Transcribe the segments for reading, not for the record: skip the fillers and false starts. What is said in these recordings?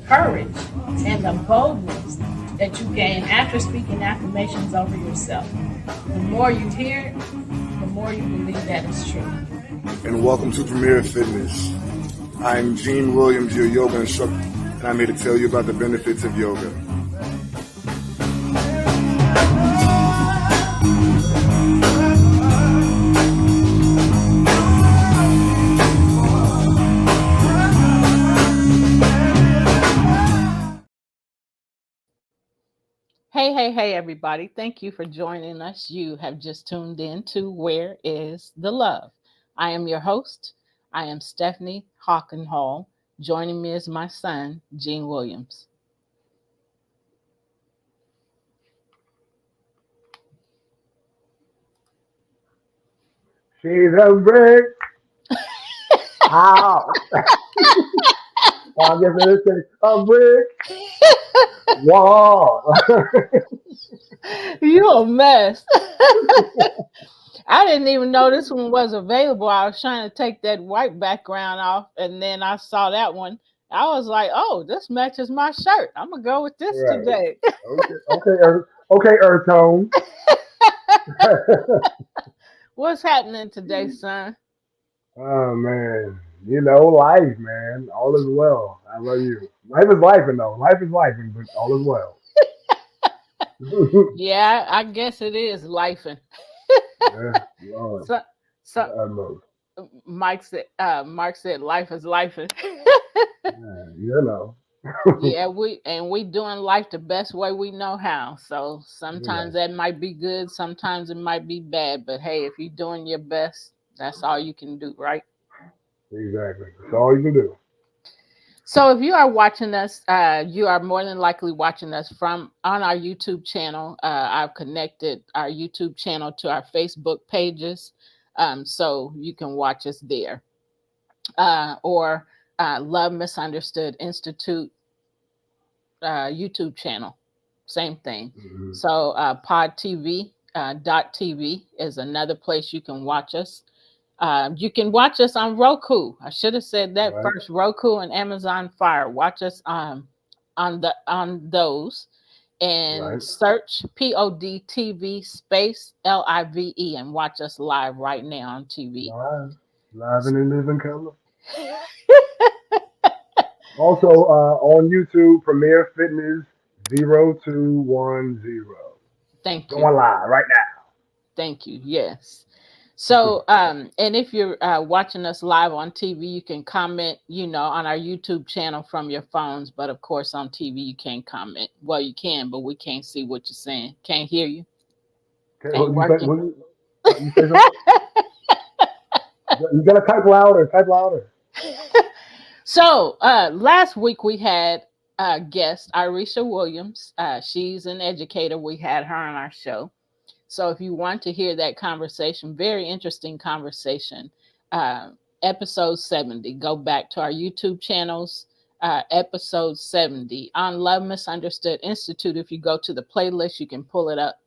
Courage and the boldness that you gain after speaking affirmations over yourself. The more you hear it, the more you believe that it's true. And welcome to Premier Fitness. I'm Gene Williams, your yoga instructor, and I'm here to tell you about the benefits of yoga. Hey, everybody. Thank you for joining us. You have just tuned in to Where is the Love? I am your host. I am Stephanie Hockenhall. Joining me is my son, Gene Williams. She's a brick. How? I guess it's a brick wall. You a mess. I didn't even know this one was available. I was trying to take that white background off, and then I saw that one. I was like, "Oh, this matches my shirt. I'm gonna go with this Right. today." Okay, Earth Tone. What's happening today, son? Oh man, life, man. All is well. How about you? Life is life, though. Life is life, but all is well. Yeah, I guess it is lifing. Yeah, Lord. So Mark said life is lifing. Yeah, Yeah, we doing life the best way we know how. So sometimes that might be good, sometimes it might be bad. But hey, if you're doing your best, that's all you can do, right? Exactly. That's all you can do. So if you are watching us, you are more than likely watching us from on our YouTube channel. I've connected our YouTube channel to our Facebook pages, so you can watch us there. Or Love Misunderstood Institute YouTube channel, same thing. Mm-hmm. So podtv.tv is another place you can watch us. You can watch us on Roku. I should have said that first. Roku and Amazon Fire. Watch us on those, and search PODTV space LIVE and watch us live right now on TV. Live and in living color. Also on YouTube, Premier Fitness 0210. Thank you. Going live right now. Thank you. Yes. So, and if you're watching us live on TV, you can comment, on our YouTube channel from your phones. But of course, on TV, you can't comment. Well, you can, but we can't see what you're saying. Can't hear you. Okay, you say something? You gotta type louder. So, last week we had a guest, Irisha Williams. She's an educator. We had her on our show. So if you want to hear that conversation, very interesting conversation, episode 70, go back to our YouTube channels, episode 70 on Love Misunderstood Institute. If you go to the playlist, you can pull it up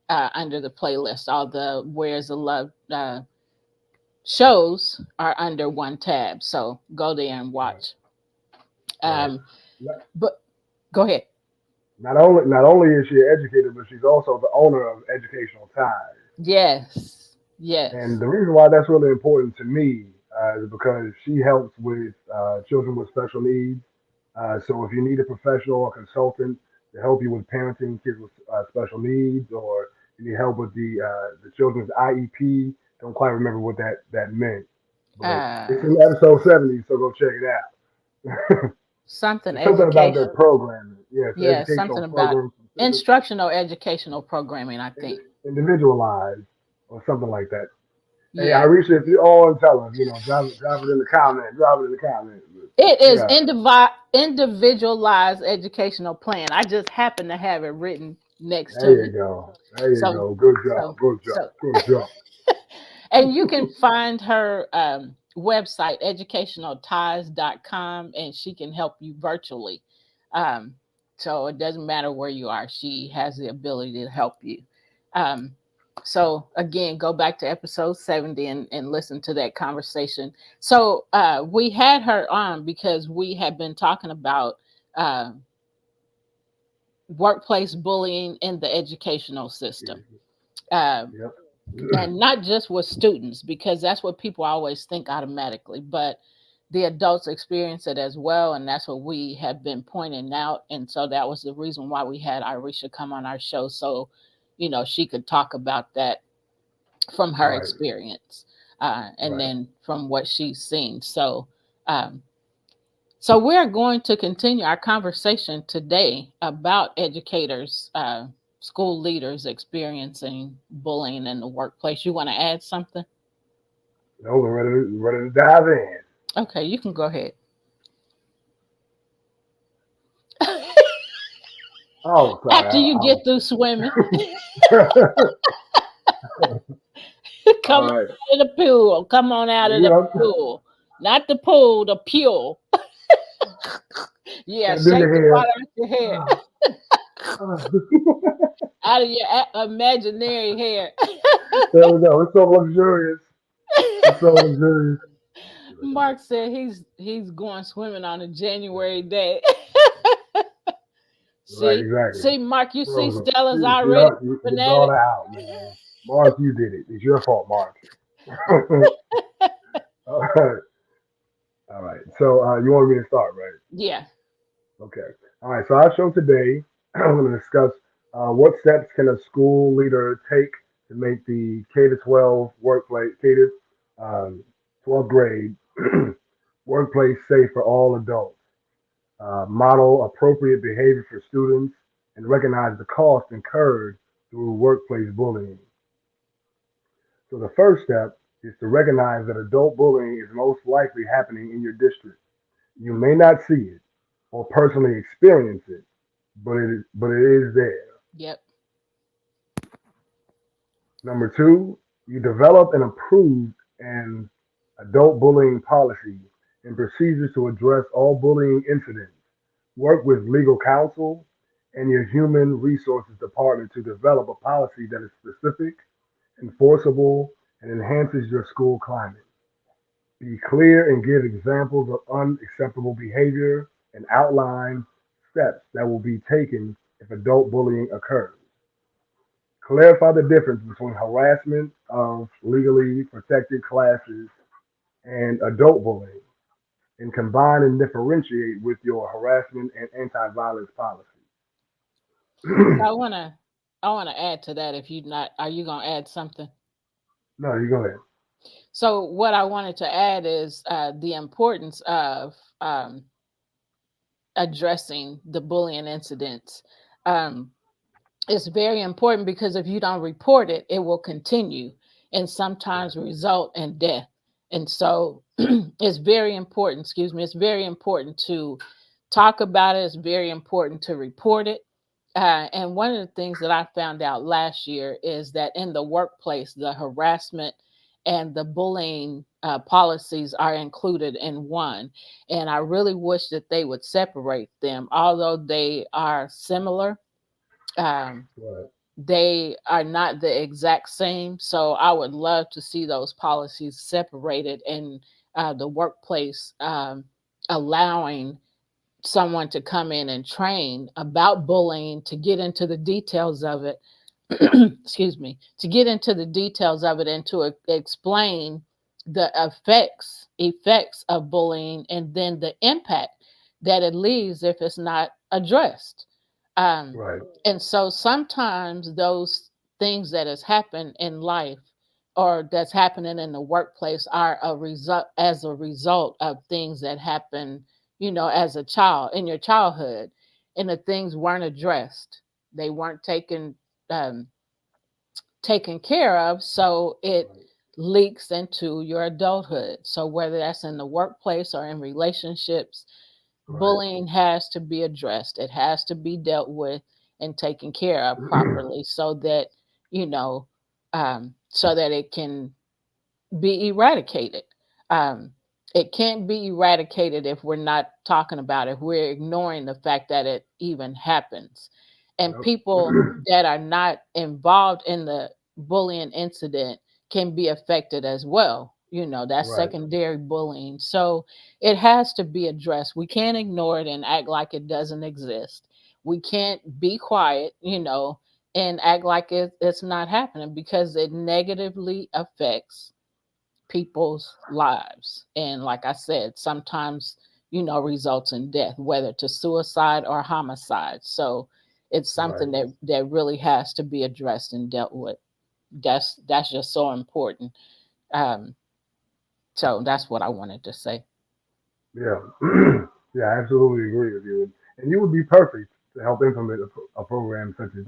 under the playlist. All the Where's the Love shows are under one tab. So go there and watch. But go ahead. Not only is she an educator, but she's also the owner of Educational Ties. Yes. And the reason why that's really important to me is because she helps with children with special needs. So if you need a professional or consultant to help you with parenting kids with special needs, or you need help with the children's IEP, don't quite remember what that meant. But it's in episode 70, so go check it out. Something about their programming. Yeah, something about instructional educational programming, I think. Individualized or something like that. Yeah. Hey, Irisha, if you're on, tell us, drop it in the comment. It is individualized educational plan. I just happen to have it written next There to you me. go. There you So, go. Good so, job. Good job. so, Good job. and you can find her website, educationalties.com, and she can help you virtually. Um, so it doesn't matter where you are, she has the ability to help you. Um, so again, go back to episode 70 and listen to that conversation. So we had her on because we have been talking about uh, workplace bullying in the educational system. Uh, Yep. and not just with students, because that's what people always think automatically, but the adults experience it as well, and that's what we have been pointing out. And so that was the reason why we had Irisha come on our show, so she could talk about that from her Right. experience, and Right. then from what she's seen. Um, so we're going to continue our conversation today about educators, school leaders experiencing bullying in the workplace. You want to add something? No, we're ready to dive in. Okay, you can go ahead. Oh, sorry. After you I get was. through swimming, come All on right. out of the pool. Come on out of You the know, pool. Not the pool, the pool. Yeah, do shake your the hair. water out your hair, out of your imaginary hair. There we go. It's so luxurious. It's so luxurious. Mark said he's going swimming on a January day. Right, see, exactly. see, Mark, you see Frozen. Stella's See, already you laughing at brought it. her out, man. Mark, you did it. It's your fault, Mark. All right. All right. So you want me to start, right? Yeah. Okay. All right. So our show today, I'm going to discuss what steps can a school leader take to make the K to 12 workplace, K to 12th grade workplace safe for all adults, model appropriate behavior for students, and recognize the cost incurred through workplace bullying. So the first step is to recognize that adult bullying is most likely happening in your district. You may not see it or personally experience it, but it is there. Yep. Number two, you develop and approve an adult bullying policy and procedures to address all bullying incidents. Work with legal counsel and your human resources department to develop a policy that is specific, enforceable, and enhances your school climate. Be clear and give examples of unacceptable behavior and outline steps that will be taken if adult bullying occurs. Clarify the difference between harassment of legally protected classes and adult bullying, and combine and differentiate with your harassment and anti-violence policy. So I wanna add to that. If you not, are you gonna add something? No, you go ahead. So what I wanted to add is the importance of addressing the bullying incidents. Um, it's very important because if you don't report it, it will continue and sometimes Right, result in death. And so it's very important, excuse me, it's very important to talk about it. It's very important to report it. And one of the things that I found out last year is that in the workplace, the harassment and the bullying policies are included in one. And I really wish that they would separate them, although they are similar. Um, right, they are not the exact same. So I would love to see those policies separated in the workplace, allowing someone to come in and train about bullying to get into the details of it. Excuse me, to get into the details of it and to explain the effects of bullying and then the impact that it leaves if it's not addressed. um, right, and so sometimes those things that has happened in life or that's happening in the workplace are a result of things that happen, as a child in your childhood, and the things weren't addressed. They weren't um, taken care of, so it right, leaks into your adulthood. So whether that's in the workplace or in relationships, right, bullying has to be addressed. It has to be dealt with, and taken care of properly, so that you know so that it can be eradicated. Um, it can't be eradicated if we're not talking about it. We're ignoring the fact that it even happens. And Yep. people that are not involved in the bullying incident can be affected as well. That's Right. secondary bullying. So it has to be addressed. We can't ignore it and act like it doesn't exist. We can't be quiet, and act like it's not happening, because it negatively affects people's lives. And like I said, sometimes, results in death, whether to suicide or homicide. So it's Right. something that really has to be addressed and dealt with. That's just so important. Um, so that's what I wanted to say. Yeah. Yeah, I absolutely agree with you. And you would be perfect to help implement a program such as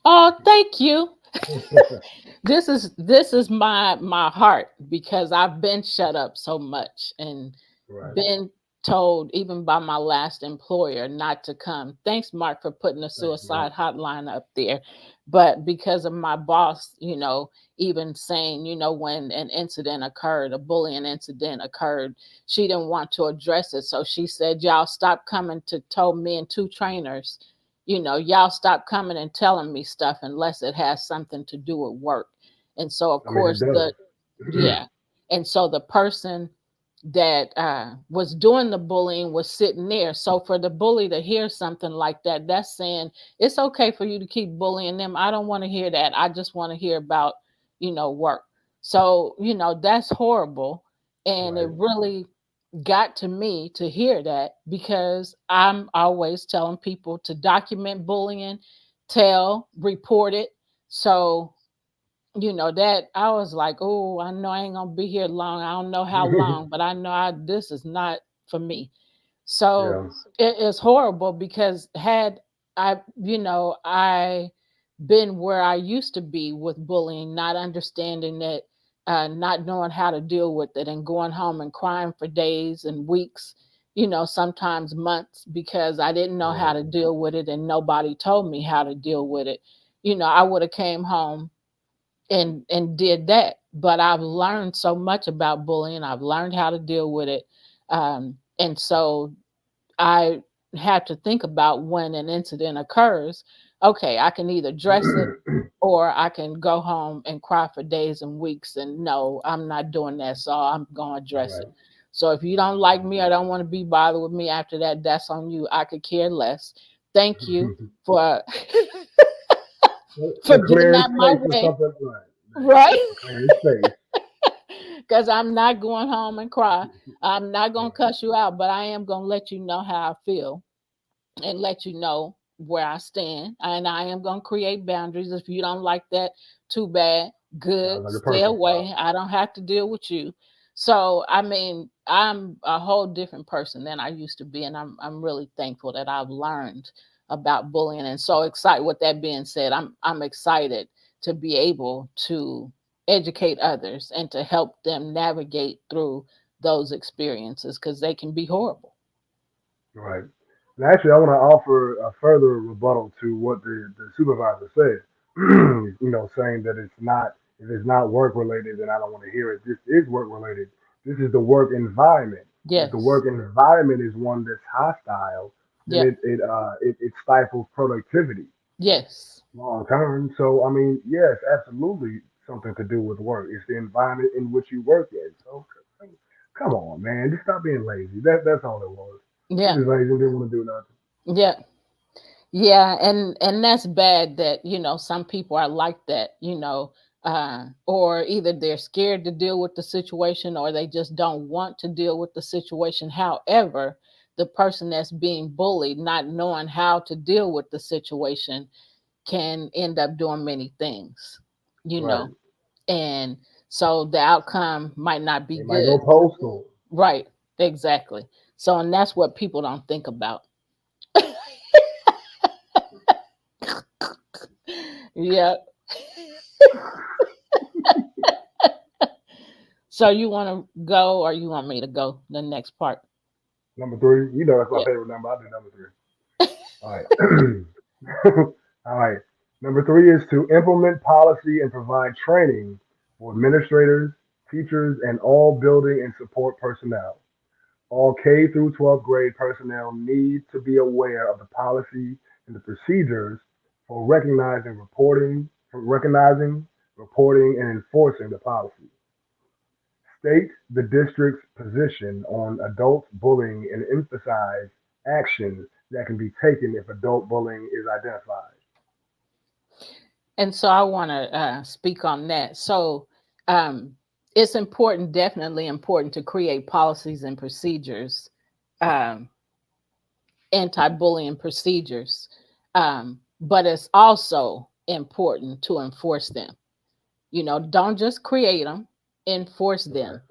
Oh, thank you. that. This is my heart, because I've been shut up so much and Right. been told, even by my last employer, not to come. Thanks, Mark, for putting the Thanks, Mark. suicide hotline up there. But because of my boss, even saying, when an incident occurred, a bullying incident occurred, she didn't want to address it. So she said, y'all stop coming to told me and two trainers, y'all stop coming and telling me stuff unless it has something to do with work. And so, of I mean, it course, does. yeah. And so the person that was doing the bullying was sitting there. So for the bully to hear something like that, that's saying it's okay for you to keep bullying them. I don't want to hear that. I just want to hear about, work. So, that's horrible. And it Right. really got to me to hear that, because I'm always telling people to document bullying, report it. So that I was like, oh, I know I ain't gonna be here long. I don't know how long, but I know this is not for me. So Yeah. it is horrible, because had I been where I used to be with bullying, not understanding it, not knowing how to deal with it, and going home and crying for days and weeks, sometimes months, because I didn't know how Right. to deal with it and nobody told me how to deal with it. I would have came home and did that. But I've learned so much about bullying. I've learned how to deal with it. And so I have to think about, when an incident occurs, okay, I can either dress it, or I can go home and cry for days and weeks. And no, I'm not doing that. So I'm going to address it. Right. So if you don't like me or don't want to be bothered with me after that, that's on you. I could care less. Thank you for for For getting clearing out my space for way, something. Right. Thank you. right? For clearing space. Because I'm not going home and cry. I'm not going to Right. cuss you out, but I am going to let you know how I feel, and let you know where I stand. And I am going to create boundaries. If you don't like that, too bad. Sounds Good. like a Stay perfect away. problem. I don't have to deal with you. So, I mean, I'm a whole different person than I used to be. And I'm really thankful that I've learned about bullying, and so excited. With that being said, I'm excited to be able to educate others and to help them navigate through those experiences, because they can be horrible. Right. And actually, I want to offer a further rebuttal to what the supervisor said. Saying that if it's not work related, then I don't want to hear it. This is work related. This is the work environment. And if the Yes. work environment is one that's hostile, then Yep. it stifles productivity Yes. long term. So I mean, yes, absolutely something to do with work. It's the environment in which you work in. So come on, man, just stop being lazy. That's all it was. They Yeah. just lazy, didn't want to do nothing. Yeah. Yeah. And that's bad that, some people are like that, or either they're scared to deal with the situation, or they just don't want to deal with the situation. However, the person that's being bullied, not knowing how to deal with the situation, can end up doing many things, you Right. know, and so the outcome might not be They might go good. postal. Right. Exactly. So, and that's what people don't think about. Yeah. So you want to go, or you want me to go the next part? Number three, that's my Yeah. favorite number. I do number three. All right. All right. Number three is to implement policy and provide training for administrators, teachers, and all building and support personnel. All K through 12th grade personnel need to be aware of the policy and the procedures for recognizing, reporting, and enforcing the policy. State the district's position on adult bullying and emphasize actions that can be taken if adult bullying is identified. And so I want to speak on that. So um, it's important, definitely important, to create policies and procedures, um, anti-bullying procedures, but it's also important to enforce them. You know, don't just create them, enforce Right, them,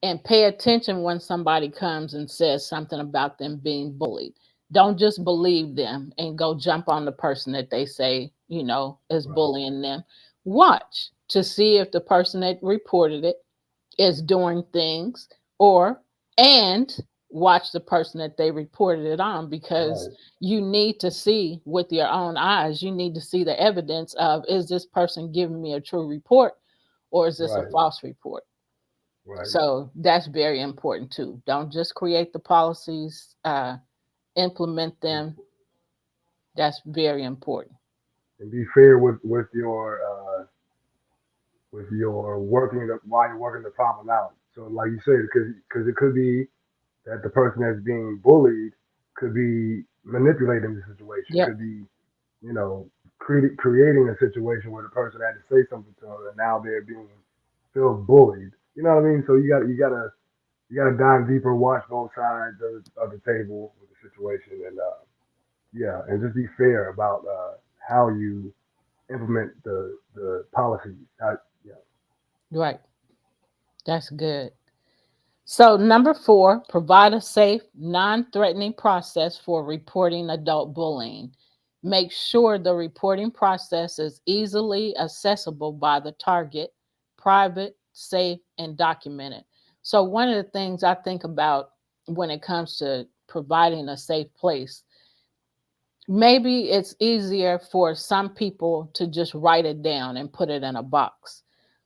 and pay attention when somebody comes and says something about them being bullied. Don't just believe them and go jump on the person that they say, you know, is right, bullying them. Watch to see if the person that reported it is doing things, or and watch the person that they reported it on, because right, you need to see with your own eyes. You need to see the evidence of, is this person giving me a true report, or is this a right, false report? right. So that's very important too. Don't just create the policies, implement And, them. That's very important. and be fair with your while you're working the problem out. So, like you said, because it could be that the person that's being bullied could be manipulating the situation, Yep. could be, you know, creating a situation where the person had to say something to them and now they're being feel bullied. You know what I mean? So you gotta dive deeper, watch both sides of the table with the situation, and yeah, and just be fair about how you implement the policies. How, yeah, Right. That's good. So, number four, provide a safe, non threatening process for reporting adult bullying. Make sure the reporting process is easily accessible by the target, private, safe, and documented. So, one of the things I think about when it comes to providing a safe place, maybe it's easier for some people to just write it down and put it in a box.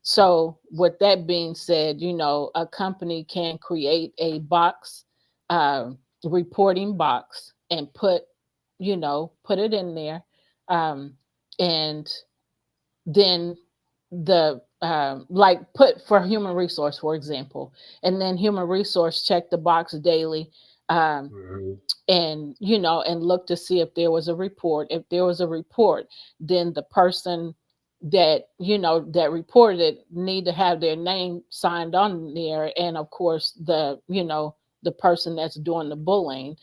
So, with that being said, you know, a company can create a box, uh, reporting box, and put, you know, put it in there. Um, and then the like put for human resource, for example, and then human resource check the box daily. Um, hmm and you know, and look to see if there was a report. If there was a report, then the person that, you know, that reported it need to have their name signed on there, and of course the, you know, the person that's doing the bullying.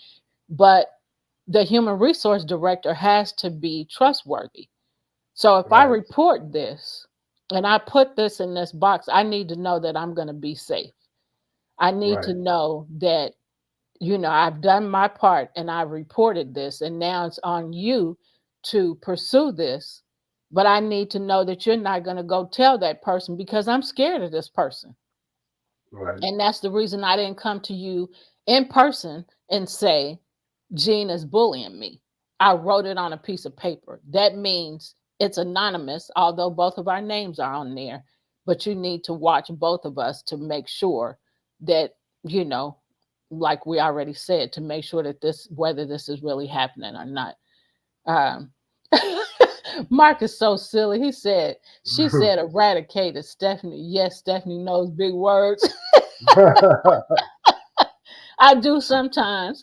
But the human resource director has to be trustworthy. So if I right, report this and I put this in this box, I need to know that I'm going to be safe. I need right, to know that, you know, I've done my part and I've reported this, and now it's on you to pursue this. But I need to know that you're not going to go tell that person, because I'm scared of this person. right, And that's the reason I didn't come to you in person and say, Gene is bullying me. I wrote it on a piece of paper. That means it's anonymous, although both of our names are on there. But you need to watch both of us to make sure that, you know, like we already said, to make sure that this, whether this is really happening or not. Um, Mark is so silly. He said, she said eradicated Stephanie. Yes, Stephanie knows big words. I do sometimes.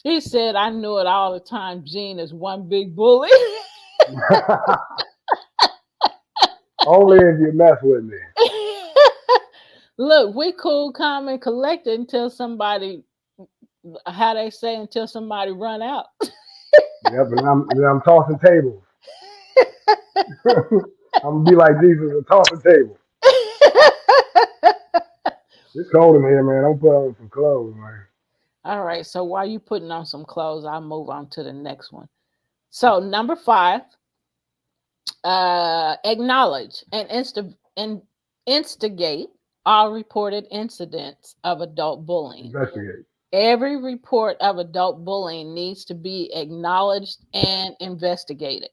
He said, I knew it all the time. Gene is one big bully. Only if you mess with me. Look, we cool, calm, and collected until somebody, how they say, until somebody run out. Yep, and I'm tossing tables. I'm gonna be like Jesus and tossing tables. It's cold in here, man. I'm put on some clothes, man. All right, so while you putting on some clothes, I'll move on to the next one. So number five, acknowledge and instigate all reported incidents of adult bullying. Investigate. Every report of adult bullying needs to be acknowledged and investigated.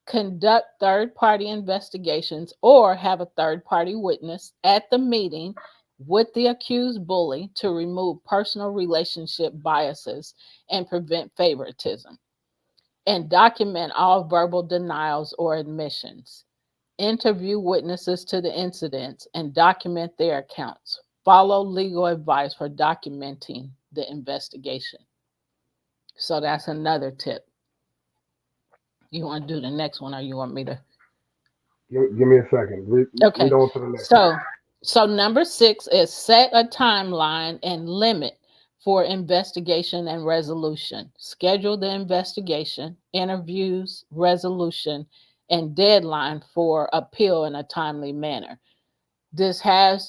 Conduct third party investigations or have a third party witness at the meeting with the accused bully to remove personal relationship biases and prevent favoritism. And document all verbal denials or admissions. Interview witnesses to the incidents and document their accounts. Follow legal advice for documenting the investigation. So that's another tip. You want to do the next one or you want me to? Give me a second. Read Okay. on to the next one. So number 6 is set a timeline and limit for investigation and resolution. Schedule the investigation, interviews, resolution, and deadline for appeal in a timely manner.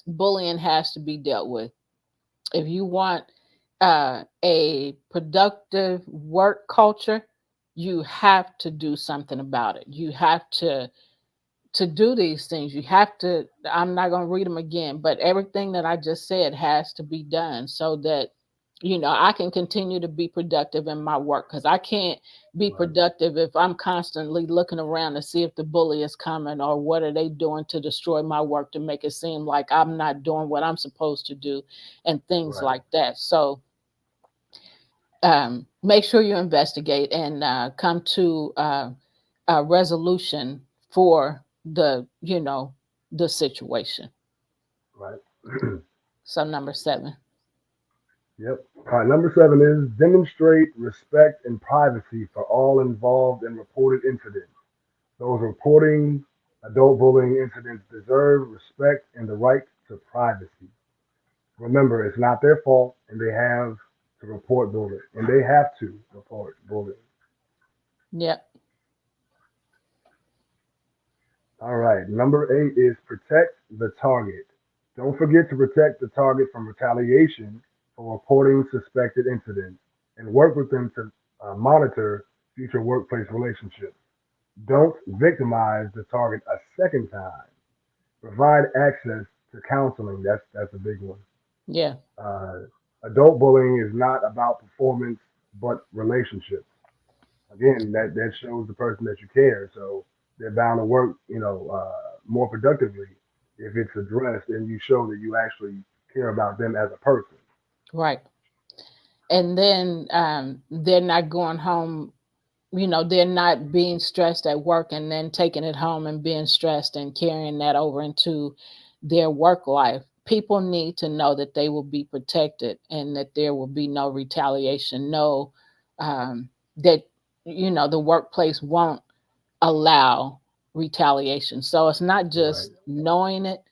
Bullying has to be dealt with. If you want a productive work culture, you have to do something about it. You have to do these things. You have to, I'm not going to read them again, but everything that I just said has to be done so that, I can continue to be productive in my work, because I can't be Right. productive if I'm constantly looking around to see if the bully is coming or what are they doing to destroy my work to make it seem like I'm not doing what I'm supposed to do and things Right. like that. So make sure you investigate and come to a resolution for the situation. Right. So number 7. Yep. All right. Number 7 is demonstrate respect and privacy for all involved in reported incidents. Those reporting adult bullying incidents deserve respect and the right to privacy. Remember, it's not their fault, and they have to report bullying, and they have to report bullying. Yep. All right. Number 8 is protect the target. Don't forget to protect the target from retaliation for reporting suspected incidents, and work with them to monitor future workplace relationships. Don't victimize the target a second time. Provide access to counseling. That's a big one. Yeah. Uh, Adult bullying is not about performance, but relationships. Again, that shows the person that you care. So they're bound to work, more productively if it's addressed and you show that you actually care about them as a person. Right. And then they're not going home, they're not being stressed at work and then taking it home and being stressed and carrying that over into their work life. People need to know that they will be protected and that there will be no retaliation, no, that, the workplace won't allow retaliation. So it's not Right. just knowing it,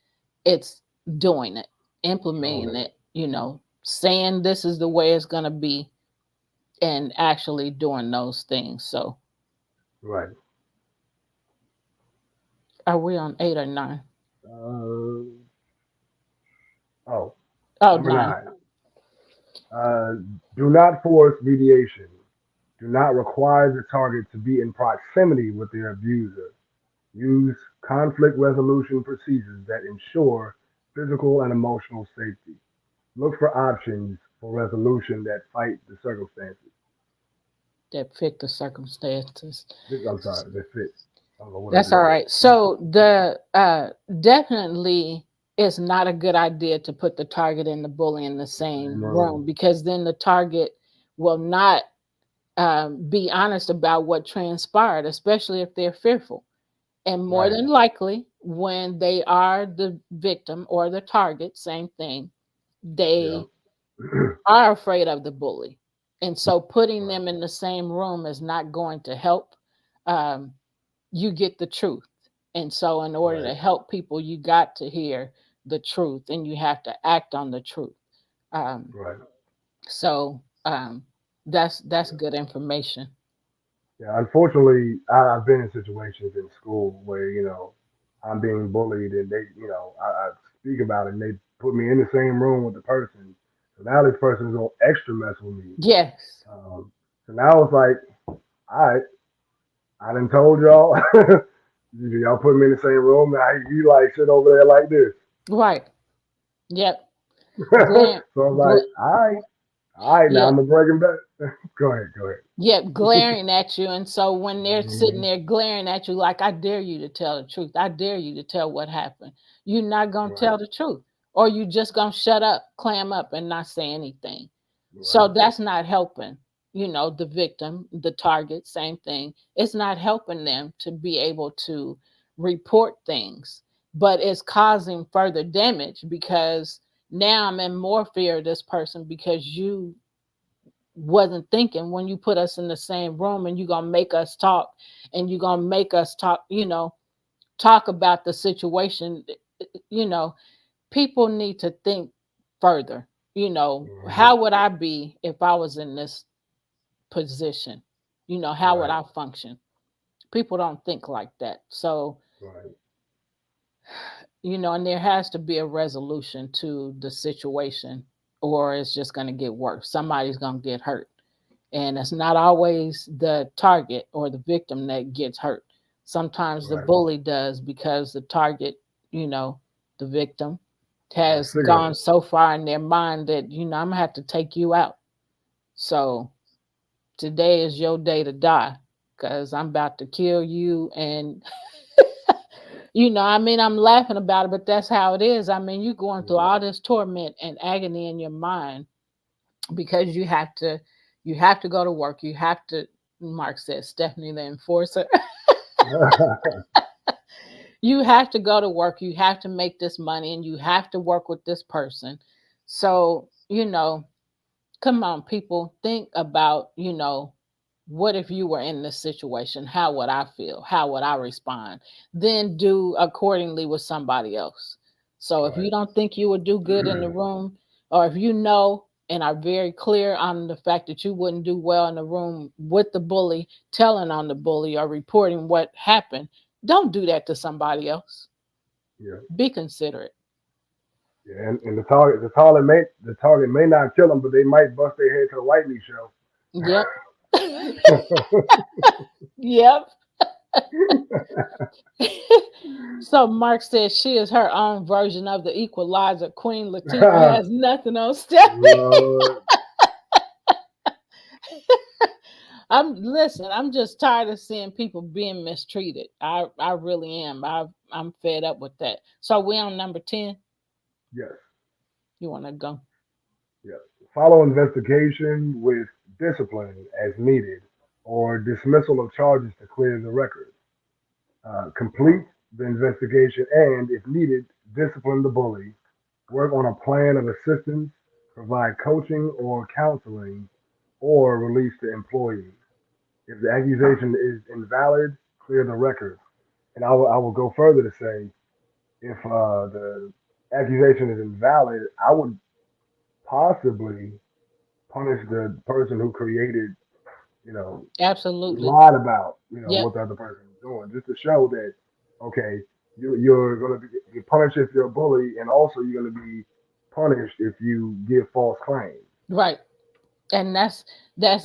it's doing it, Own implementing it. it, saying this is the way it's going to be and actually doing those things. So Right. are we on 8 or 9? Uh, oh, Oh, number 9. 9. Uh, do not force mediation. Do not require the target to be in proximity with their abuser. Use conflict resolution procedures that ensure physical and emotional safety. Look for options for resolution that fight the circumstances. That fit the circumstances. I'm sorry, that fit. I don't know what I That's just all said. right. So the definitely it's not a good idea to put the target and the bully in the Same same room. room, because then the target will not be honest about what transpired, especially if they're fearful. And more Right. than likely, when they are the victim or the target, same thing, Yeah. they are afraid of the bully. And so putting Right. them in the same room is not going to help. Um, you get the truth. And so, in order Right. to help people, you got to hear the truth and you have to act on the truth. Um, Right. so that's Yeah. good information. Yeah. Unfortunately, I've been in situations in school where I'm being bullied, and I speak about it, and they put me in the same room with the person. So now this person is gonna extra mess with me. Yes, So now it's like, all right, I done told y'all, y'all put me in the same room. Now you like sit over there like this. right. Yep. Blame, So I'm like, bl- all right, All right, now Yeah, I'm gonna break him back. Go ahead, go ahead. yeah, glaring at you. And so when they're sitting Hmm. there glaring at you, like, I dare you to tell the truth, I dare you to tell what happened, you're not going to Right, tell the truth, or you just going to shut up, clam up, and not say anything. So right, that's not helping, the victim, the target, same thing. It's not helping them to be able to report things, but it's causing further damage because now I'm in more fear of this person because you wasn't thinking when you put us in the same room and you're gonna make us talk and you're gonna make us talk, talk about the situation. you know People need to think further. hmm, How would I be if I was in this position? How would right, I function? People don't think like that. So, right, and there has to be a resolution to the situation, or it's just going to get worse. Somebody's going to get hurt. And it's not always the target or the victim that gets hurt. Sometimes the right. bully does because the target, you know, the victim Got a has gone cigarette. so far in their mind that, I'm gonna have to take you out. So today is your day to die because I'm about to kill you. And, I'm laughing about it, but that's how it is. You're going through Mhm. all this torment and agony in your mind because you have to go to work. You have to, Mark says, Stephanie the enforcer. You have to go to work. You have to make this money and you have to work with this person. So, come on, people, think about, what if you were in this situation? How would I feel? How would I respond? Then do accordingly with somebody else. So if you Right. don't think you would do good in the room, or if you know and are very clear on the fact that you wouldn't do well in the room with the bully, telling on the bully or reporting what happened, don't do that to somebody else. Yeah. Be considerate. Yeah. And the target may not kill them, but they might bust their head to the white meat show. Yep. Yep. So Mark says she is her own version of the equalizer. Queen Latifah has nothing on Stephanie. Lord. I'm just tired of seeing people being mistreated. I really am. I'm fed up with that. So we on number 10. Yes. You want to go? Yes. Follow investigation with discipline as needed, or dismissal of charges to clear the record. Complete the investigation and, if needed, discipline the bully. Work on a plan of assistance. Provide coaching or counseling, or release the employee. If the accusation is invalid, clear the record. And I will go further to say, if the accusation is invalid, I would possibly punish the person who created, you know, Absolutely. lied about, Yep. what the other person is doing, just to show that, okay, you're going to be punished if you're a bully, and also you're going to be punished if you give false claims. Right. And that's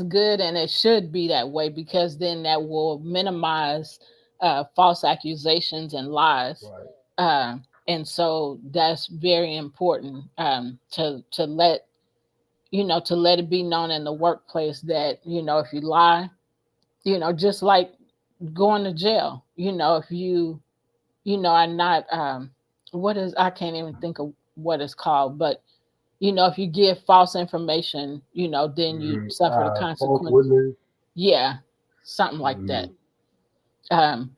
good, and it should be that way because then that will minimize false accusations and lies. Right. And so that's very important, to let it be known in the workplace that, if you lie, just like going to jail, if are not, what is, I can't even think of what it's called, but if you give false information, then you suffer the False consequence. witness. Yeah, something like that. Hmm. Um,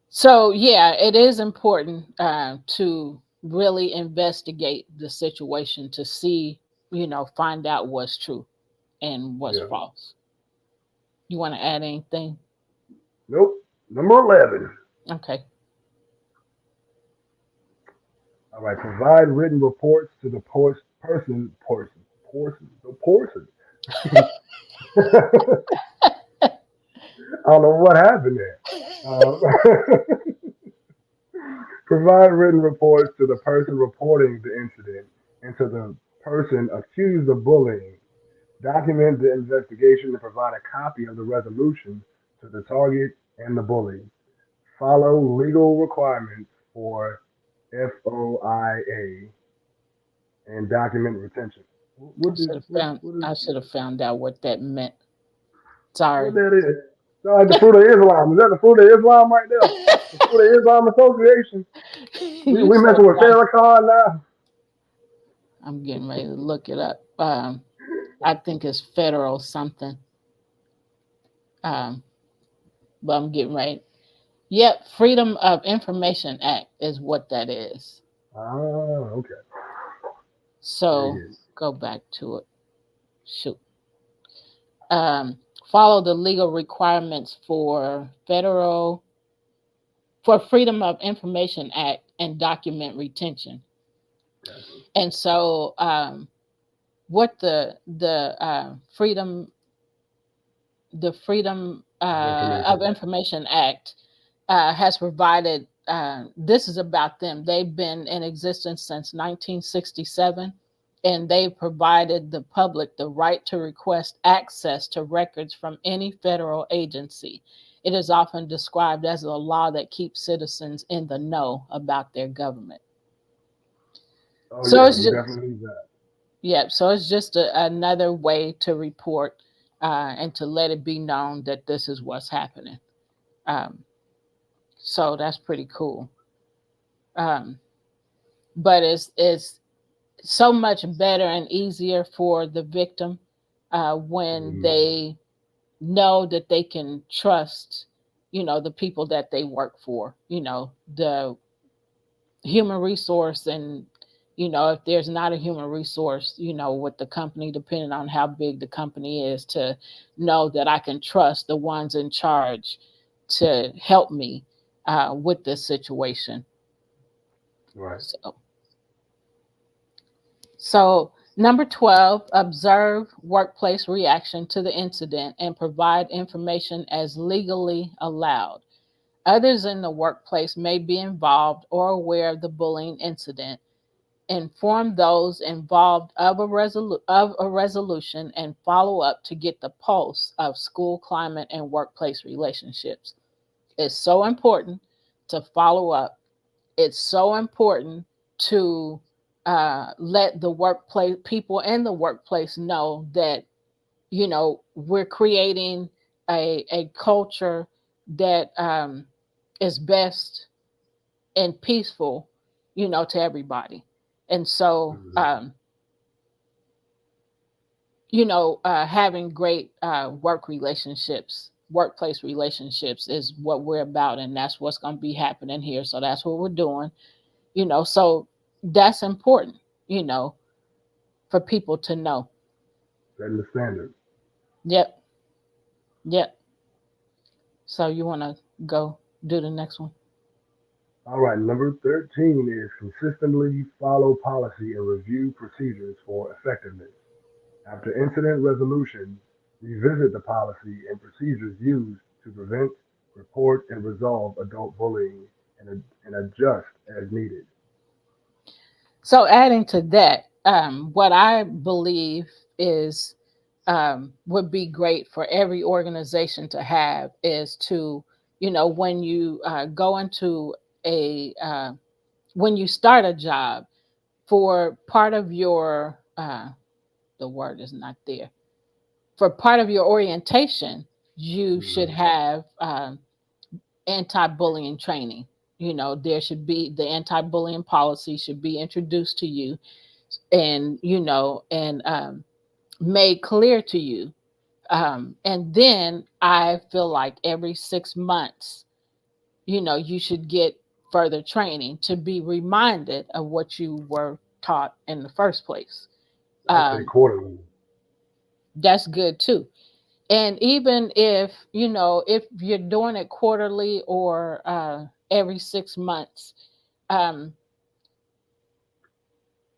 so yeah, it is important to really investigate the situation to see, find out what's true and what's Yeah. false. You want to add anything? Nope. Number 11. Okay. All right. Provide written reports to the person. I don't know what happened there. Um, provide written reports to the person reporting the incident and to the person accused of bullying. Document the investigation and provide a copy of the resolution to the target and the bully. Follow legal requirements for FOIA and document retention. What did what is I should have found out what that meant. what Sorry. that is? Sound like the fruit of Islam. Is that the fruit of Islam right there? The fruit of Islam Association. You We so messing with right. Farrakhan now. I'm getting ready to look it up. I think it's federal something. Um, but I'm getting ready. Yep, Freedom of Information Act is what that is. Ah, okay. Very So good. go back to it. Shoot. Um, Follow the legal requirements for Freedom of Information Act and document retention. Gotcha. And so, what the Freedom Of of information. Information Act has provided. This is about them. They've been in existence since 1967, and they've provided the public the right to request access to records from any federal agency. It is often described as a law that keeps citizens in the know about their government. Oh So yeah, it's we just definitely need that. Yeah, so it's just another way to report and to let it be known that this is what's happening. Um, so that's pretty cool. Um, but it's so much better and easier for the victim when Mhm. they know that they can trust, the people that they work for. The human resource, and if there's not a human resource, with the company, depending on how big the company is, to know that I can trust the ones in charge to help me with this situation. Right. So number 12, observe workplace reaction to the incident and provide information as legally allowed. Others in the workplace may be involved or aware of the bullying incident. Inform those involved of a resolution and follow up to get the pulse of school climate and workplace relationships. It's so important to follow up. It's so important to let the workplace people in the workplace know that we're creating a culture that is best and peaceful, to everybody. And so, Mhm. having great workplace relationships is what we're about, and that's what's going to be happening here. So that's what we're doing, so that's important, you know, for people to know. Setting the standard. Yep. Yep. So you want to go do the next one? All right, number 13 is consistently follow policy and review procedures for effectiveness. After incident resolution, revisit the policy and procedures used to prevent, report, and resolve adult bullying and adjust as needed. So adding to that, what I believe is would be great for every organization to have is to, when you go into when you start a job, for part of your, the word is not there, for part of your orientation, you should Mhm. have anti-bullying training. There should be the anti-bullying policy should be introduced to you, and made clear to you. And then I feel like every 6 months, you should get further training to be reminded of what you were taught in the first place. I say um, quarterly. that's good too. And even if you're doing it quarterly or every 6 months, um,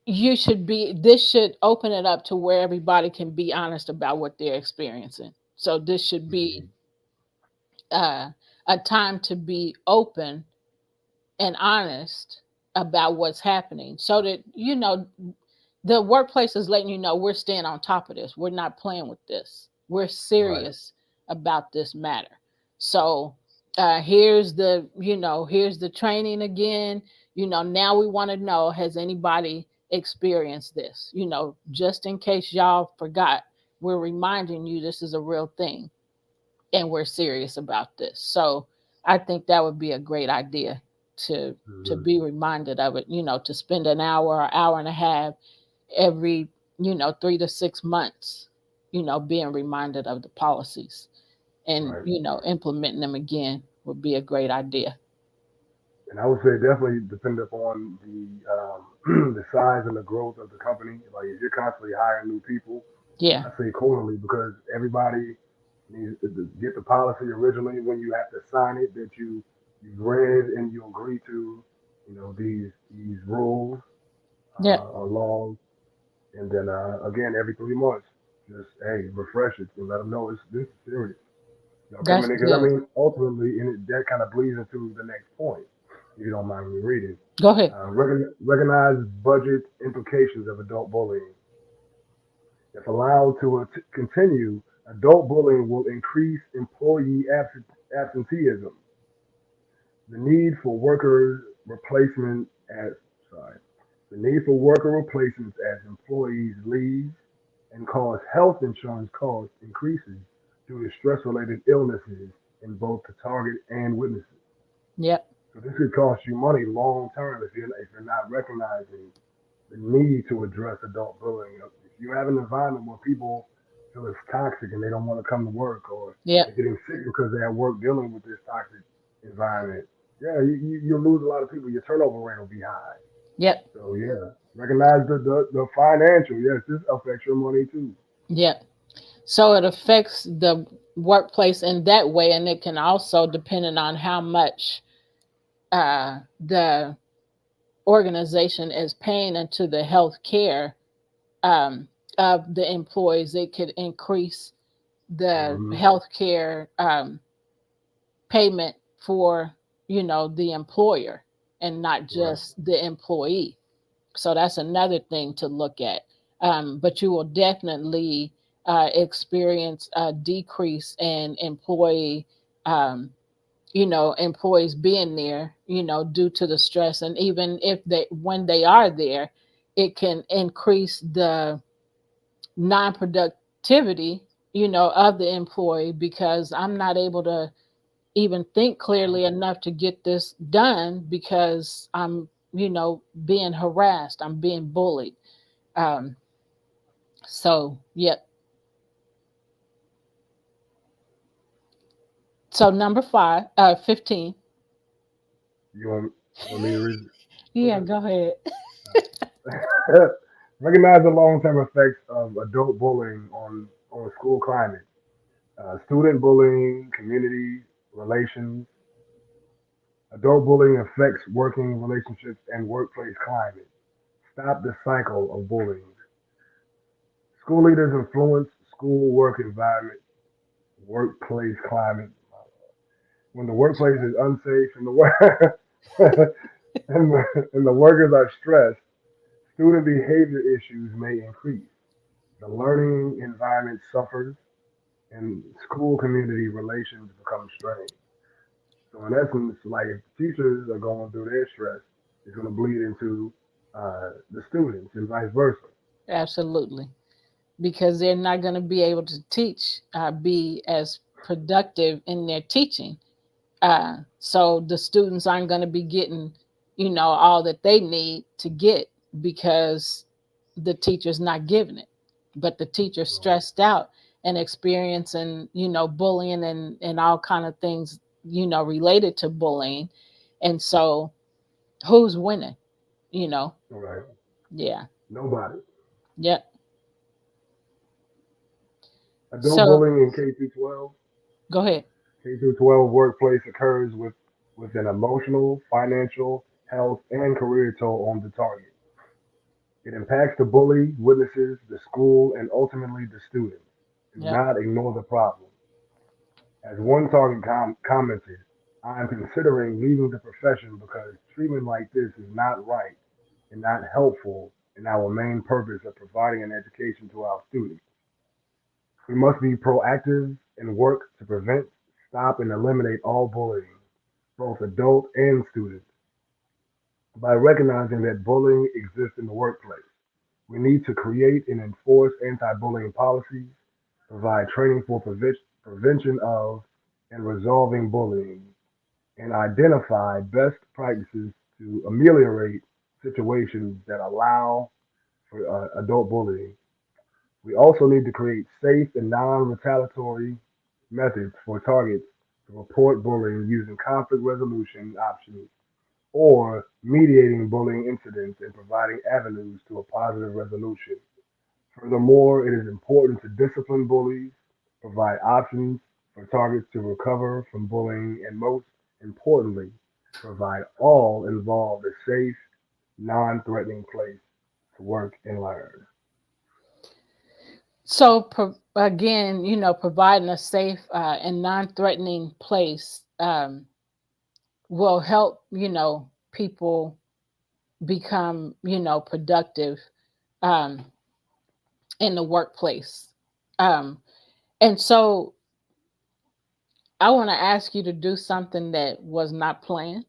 this should open it up to where everybody can be honest about what they're experiencing. So this should be Mhm. uh, a time to be open and honest about what's happening, so that the workplace is letting you know we're staying on top of this. We're not playing with this. We're Right. serious about this matter. So here's the training again. Now we want to know, has anybody experience this. Just in case y'all forgot, we're reminding you this is a real thing and we're serious about this. So I think that would be a great idea to to Mhm. be reminded of it, to spend an hour or hour and a half every, 3 to 6 months, being reminded of the policies and, Right. implementing them again would be a great idea. And I would say definitely depend upon the size and the growth of the company. Like if you're constantly hiring new people, Yeah. I say quarterly because everybody needs to get the policy originally when you have to sign it that you've read and you agree to, these rules Yeah. or laws, and then again every 3 months, just hey refresh it and let them know this is serious. That's Because I good. mean ultimately, and that kind of bleeds into the next point. If you don't mind me reading. Go ahead. Recognize budget implications of adult bullying. If allowed to continue, adult bullying will increase employee absenteeism, the need for worker replacement as sorry, the need for worker replacements as employees leave and cause health insurance cost increases due to stress-related illnesses in both the target and witnesses. Yep. So this could cost you money long term if you're not recognizing the need to address adult bullying. If you have an environment where people feel it's toxic and they don't want to come to work, or they're Yep. getting sick because they're at work dealing with this toxic environment, yeah, you'll lose a lot of people. Your turnover rate will be high. Yep. So yeah, recognize the financial. Yes, this affects your money too. Yep. So it affects the workplace in that way, and it can also, depending on how much the organization is paying into the health care um, of the employees, it could increase the Hmm. health care payment for, the employer and not Right. just the employee. So that's another thing to look at. But you will definitely experience a decrease in employees being there, due to the stress. And even if when they are there, it can increase the non-productivity, of the employee because I'm not able to even think clearly enough to get this done because I'm, being harassed, I'm being bullied. Um, so, yep. So number 15. You want me to read? Go Yeah, ahead. go ahead. Recognize the long-term effects of adult bullying on school climate. Student bullying, community relations. Adult bullying affects working relationships and workplace climate. Stop the cycle of bullying. School leaders influence school work environment, workplace climate. When the workplace is unsafe and the work and the workers are stressed, student behavior issues may increase. The learning environment suffers, and school community relations become strained. So in essence, like if teachers are going through their stress, it's going to bleed into the students and vice versa. Absolutely. Because they're not going to be able to be as productive in their teaching. So the students aren't going to be getting, all that they need to get because the teacher's not giving it. But the teacher's Right. stressed out and experiencing, bullying and all kind of things, related to bullying. And so who's winning? You know? All right. Yeah. Nobody. Yep. Adult So bullying in K through 12. go ahead. K through 12 workplace occurs with an emotional, financial, health, and career toll on the target. It impacts the bully, witnesses, the school, and ultimately the student. Do Yep. not ignore the problem. As one target commented, I am considering leaving the profession because treatment like this is not right and not helpful in our main purpose of providing an education to our students. We must be proactive and work to prevent, stop, and eliminate all bullying, both adult and student. By recognizing that bullying exists in the workplace, we need to create and enforce anti-bullying policies, provide training for prevention of and resolving bullying, and identify best practices to ameliorate situations that allow for adult bullying. We also need to create safe and non-retaliatory methods for targets to report bullying using conflict resolution options or mediating bullying incidents and providing avenues to a positive resolution. Furthermore, it is important to discipline bullies, provide options for targets to recover from bullying, and most importantly, provide all involved a safe, non threatening place to work and learn. So again, providing a safe and non-threatening place will help people become productive um, in the workplace. Um, and so I want to ask you to do something that was not planned.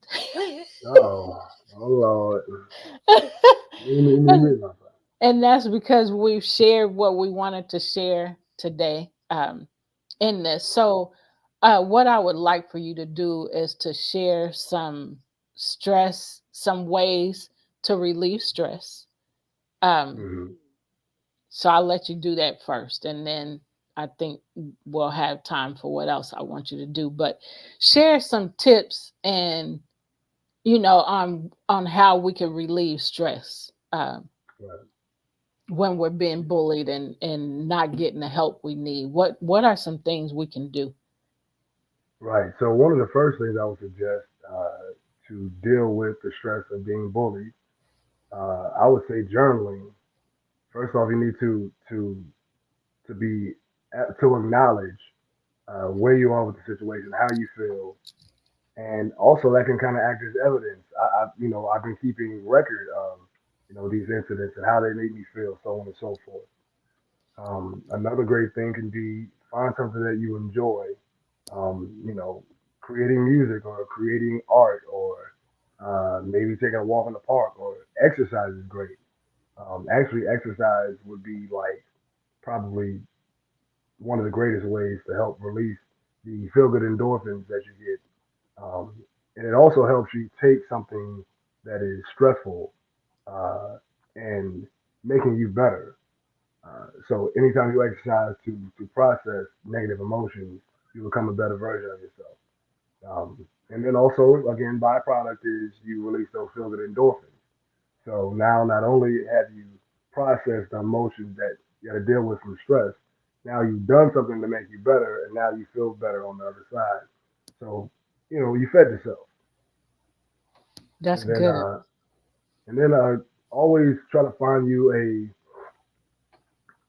Oh, oh Lord. and, My and that's because we've shared what we wanted to share today in this. So, what I would like for you to do is to share some stress, some ways to relieve stress. Um, Mhm. so, I'll let you do that first, and then I think we'll have time for what else I want you to do. But share some tips and on how we can relieve stress Right. when we're being bullied and not getting the help we need. What are some things we can do? Right. So one of the first things I would suggest to deal with the stress of being bullied, I would say journaling. First off, you need to be to acknowledge where you are with the situation, how you feel, and also that can kind of act as evidence. I've been keeping record of these incidents and how they made me feel, so on and so forth. Another great thing can be find something that you enjoy, you know, creating music or creating art or maybe taking a walk in the park or exercise is great. Actually, exercise would be like probably one of the greatest ways to help release the feel good endorphins that you get. And it also helps you take something that is stressful uh, and making you better. So anytime you exercise to process negative emotions, you become a better version of yourself. And then also, again, byproduct is you release those feel good endorphins. So now not only have you processed the emotions that you got to deal with from stress, now you've done something to make you better, and now you feel better on the other side. So you fed yourself, That's and then good. uh, and then always try to find you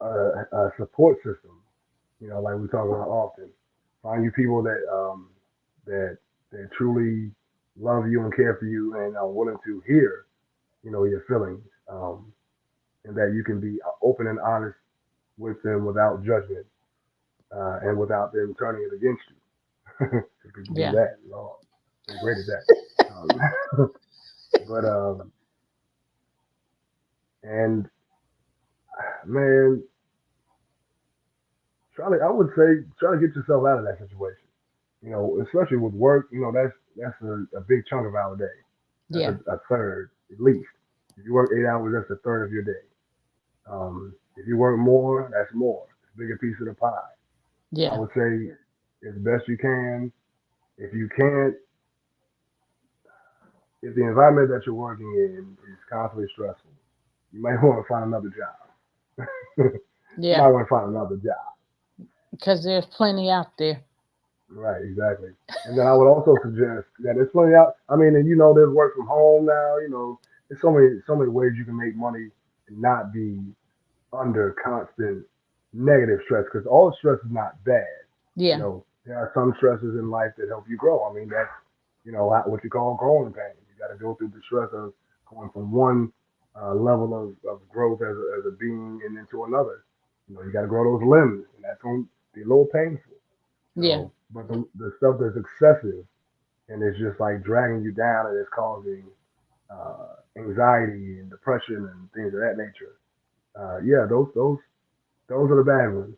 a support system. Like we talk about often. Find you people that that truly love you and care for you and are willing to hear your feelings, and that you can be open and honest with them without judgment and without them turning it against you. If people do Yeah. that, Lord, they're great at that. Um, but and man, I would say try to get yourself out of that situation. Especially with work. That's a big chunk of our day. That's Yeah. a third at least. If you work 8 hours, that's a third of your day. If you work more, that's more. It's a bigger piece of the pie. I Yeah. would say as best you can. If you can't, if the environment that you're working in is constantly stressful, you might want to find another job. You Yeah. might want to find another job. Because there's plenty out there. Right, exactly. And then I would also suggest that there's plenty out. I mean, and there's work from home now. There's so many ways you can make money and not be under constant negative stress because all stress is not bad. Yeah. There are some stresses in life that help you grow. I mean, that's what you call growing pains. You got to go through the stress of going from one level of growth as a being and into another. You got to grow those limbs, and that's going to be a little painful. Yeah. So, but the stuff that's excessive and it's just like dragging you down and it's causing anxiety and depression and things of that nature. Yeah, those are the bad ones.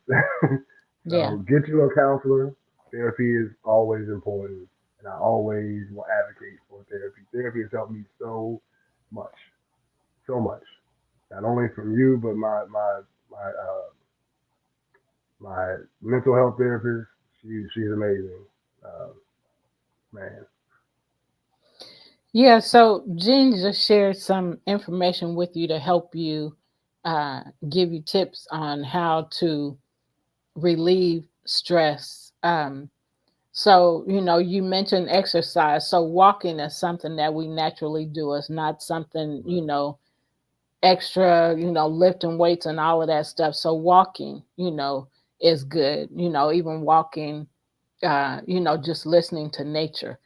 Yeah. So get you a counselor. Therapy is always important, and I always will advocate for therapy. Therapy has helped me much, so much. Not only from you, but my mental health therapist. She's amazing, uh, man. Yeah, so Jean just shared some information with you to help you give you tips on how to relieve stress. So, you mentioned exercise. So, walking is something that we naturally do. It's not something, Right, extra, lifting weights and all of that stuff. So, walking, is good. Even walking, just listening to nature.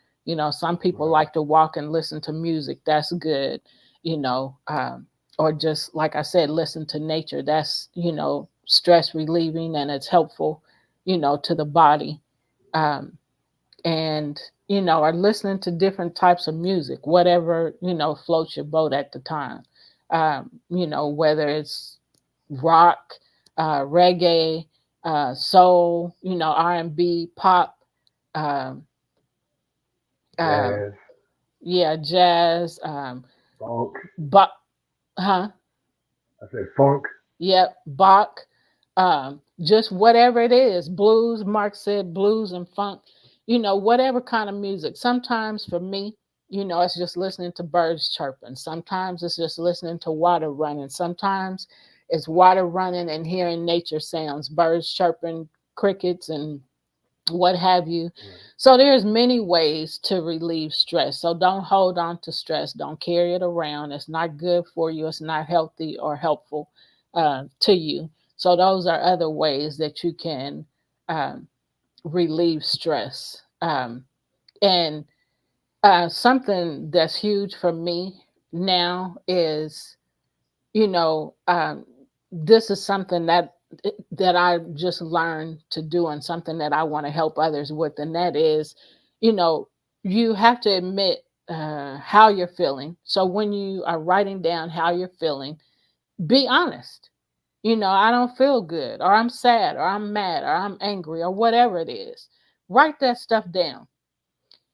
Some people right, like to walk and listen to music. That's good. You know, or just like I said, listen to nature. That's stress relieving and it's helpful, to the body. Um, and or listening to different types of music, whatever floats your boat at the time. Whether it's rock, reggae, soul, R&B, pop, um, uh, jazz, yeah, jazz, funk. but, huh? I said funk. Yep, Bach, just whatever it is, blues. Mark said blues and funk, whatever kind of music. Sometimes for me, it's just listening to birds chirping. Sometimes it's just listening to water running. Sometimes it's water running and hearing nature sounds, birds chirping, crickets, and what have you. Right, So there's many ways to relieve stress. So don't hold on to stress. Don't carry it around. It's not good for you. It's not healthy or helpful to you. So those are other ways that you can um, relieve stress. And something that's huge for me now is, you know, um, this is something that I just learned to do and something that I want to help others with, and that is, you know, you have to admit how you're feeling. So when you are writing down how you're feeling, be honest. I don't feel good, or I'm sad, or I'm mad, or I'm angry, or whatever it is. Write that stuff down,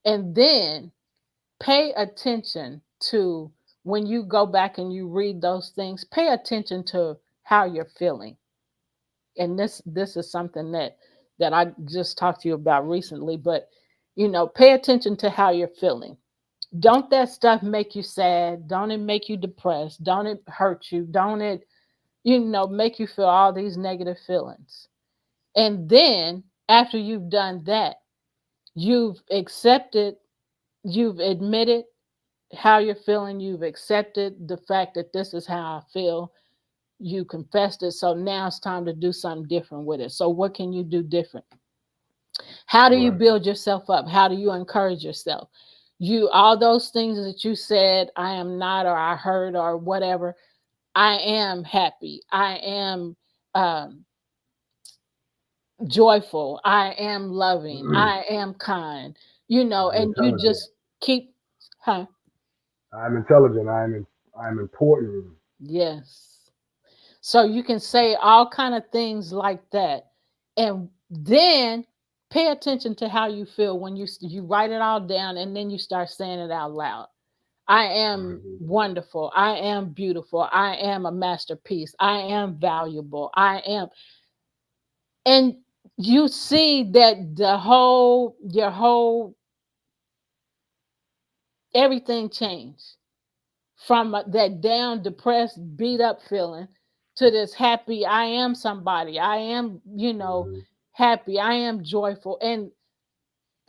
and then pay attention to when you go back and you read those things. Pay attention to how you're feeling, and this is something that I just talked to you about recently. But pay attention to how you're feeling. Don't that stuff make you sad? Don't it make you depressed? Don't it hurt you? Don't it make you feel all these negative feelings? And then after you've done that, you've accepted, you've admitted how you're feeling, you've accepted the fact that this is how I feel, you confessed it. So now it's time to do something different with it. So what can you do different? How do you right, build yourself up? How do you encourage yourself? All those things that you said, I am not, or I heard, or whatever, I am happy. I am um, joyful. I am loving. right. I am kind. I'm And you intelligent. just keep, huh? I'm intelligent. I'm important. Yes. So you can say all kind of things like that, and then pay attention to how you feel when you write it all down, and then you start saying it out loud. I am Mhm. wonderful. I am beautiful. I am a masterpiece. I am valuable. I am. And you see that your whole everything changed from that down, depressed, beat up feeling to this happy. I am somebody. I am, Mhm. happy. I am joyful. And